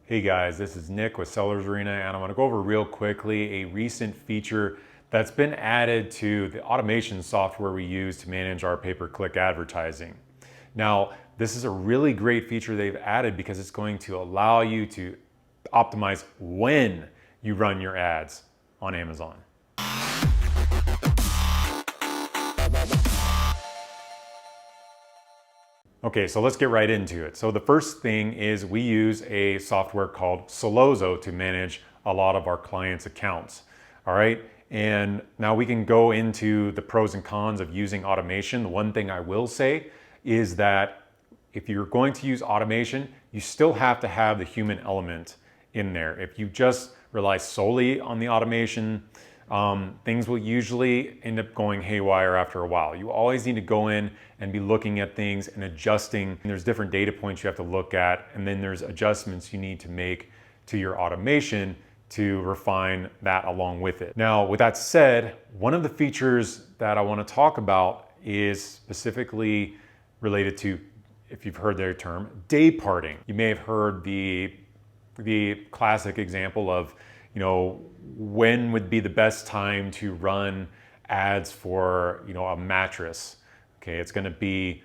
Hey guys, this is Nick with Sellers Arena, and I want to go over real quickly a recent feature that's been added to the automation software we use to manage our pay-per-click advertising. Now, this is a really great feature they've added because it's going to allow you to optimize when you run your ads on Amazon. Okay, so let's get right into it. So the first thing is we use a software called Sellozo to manage a lot of our clients' accounts. All right, and now we can go into the pros and cons of using automation. The one thing I will say is that if you're going to use automation, you still have to have the human element in there. If you just rely solely on the automation, things will usually end up going haywire after a while. You always need to go in and be looking at things and adjusting. And there's different data points you have to look at, and then there's adjustments you need to make to your automation to refine that along with it. Now, with that said, one of the features that I want to talk about is specifically related to, if you've heard their term, day parting. You may have heard the classic example of, when would be the best time to run ads for, a mattress. Okay, it's going to be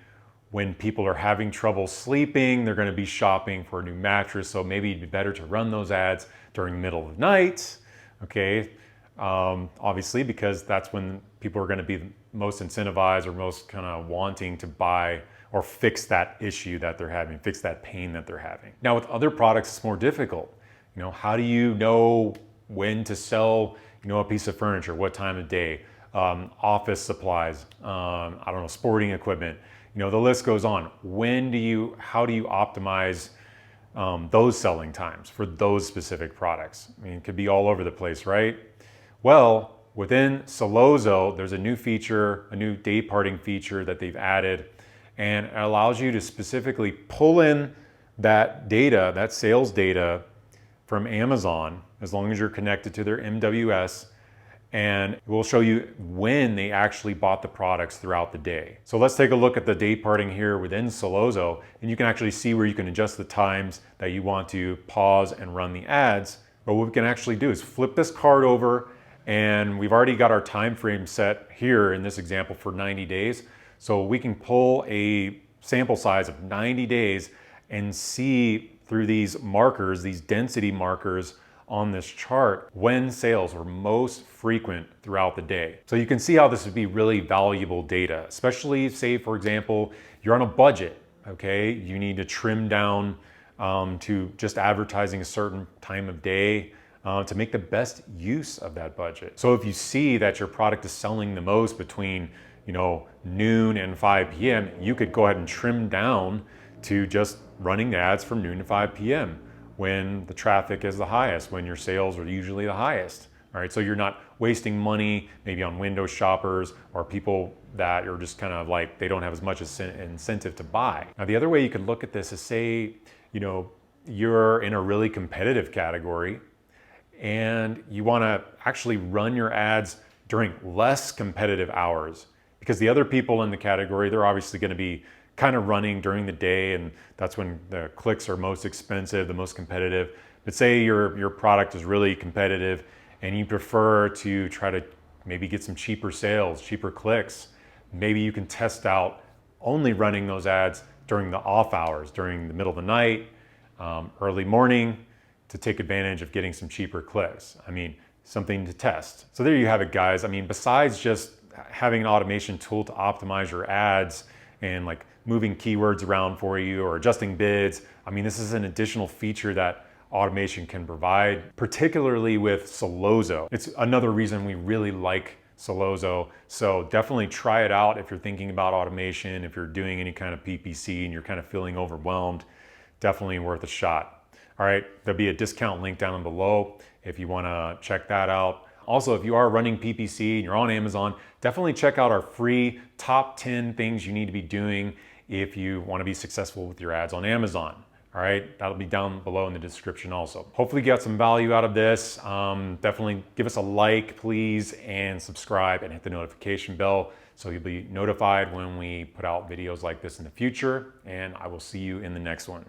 when people are having trouble sleeping, they're going to be shopping for a new mattress. So maybe it'd be better to run those ads during the middle of the night. Okay, obviously, because that's when people are going to be most incentivized or most kind of wanting to buy or fix that issue that they're having, fix that pain that they're having. Now with other products, it's more difficult. How do you know when to sell, a piece of furniture, what time of day, office supplies, sporting equipment, the list goes on. How do you optimize those selling times for those specific products? I mean, it could be all over the place, right? Well, within Sellozo, there's a new feature, a new day parting feature that they've added, and it allows you to specifically pull in that data, that sales data from Amazon, as long as you're connected to their MWS, and it will show you when they actually bought the products throughout the day. So let's take a look at the day parting here within Sellozo, and you can actually see where you can adjust the times that you want to pause and run the ads. But what we can actually do is flip this card over, and we've already got our time frame set here in this example for 90 days. So we can pull a sample size of 90 days and see through these markers, these density markers on this chart, when sales are most frequent throughout the day. So you can see how this would be really valuable data, especially say, for example, you're on a budget, okay? You need to trim down to just advertising a certain time of day to make the best use of that budget. So if you see that your product is selling the most between noon and 5 p.m., you could go ahead and trim down to just running the ads from noon to 5 p.m. when the traffic is the highest, when your sales are usually the highest. All right, so you're not wasting money maybe on window shoppers or people that are just kind of like, they don't have as much incentive to buy. Now, the other way you could look at this is say, you're in a really competitive category and you want to actually run your ads during less competitive hours, because the other people in the category, they're obviously going to be kind of running during the day, and that's when the clicks are most expensive, the most competitive. But say your product is really competitive and you prefer to try to maybe get some cheaper sales, cheaper clicks. Maybe you can test out only running those ads during the off hours, during the middle of the night, early morning, to take advantage of getting some cheaper clicks. I mean, something to test. So there you have it, guys. I mean, besides just having an automation tool to optimize your ads and like moving keywords around for you or adjusting bids, I mean, this is an additional feature that automation can provide, particularly with Sellozo. It's another reason we really like Sellozo. So definitely try it out if you're thinking about automation, if you're doing any kind of PPC and you're kind of feeling overwhelmed, definitely worth a shot. All right, there'll be a discount link down below if you wanna check that out. Also, if you are running PPC and you're on Amazon, definitely check out our free top 10 things you need to be doing if you want to be successful with your ads on Amazon. All right, that'll be down below in the description also. Hopefully you got some value out of this. Definitely give us a like, please, and subscribe and hit the notification bell so you'll be notified when we put out videos like this in the future. And I will see you in the next one.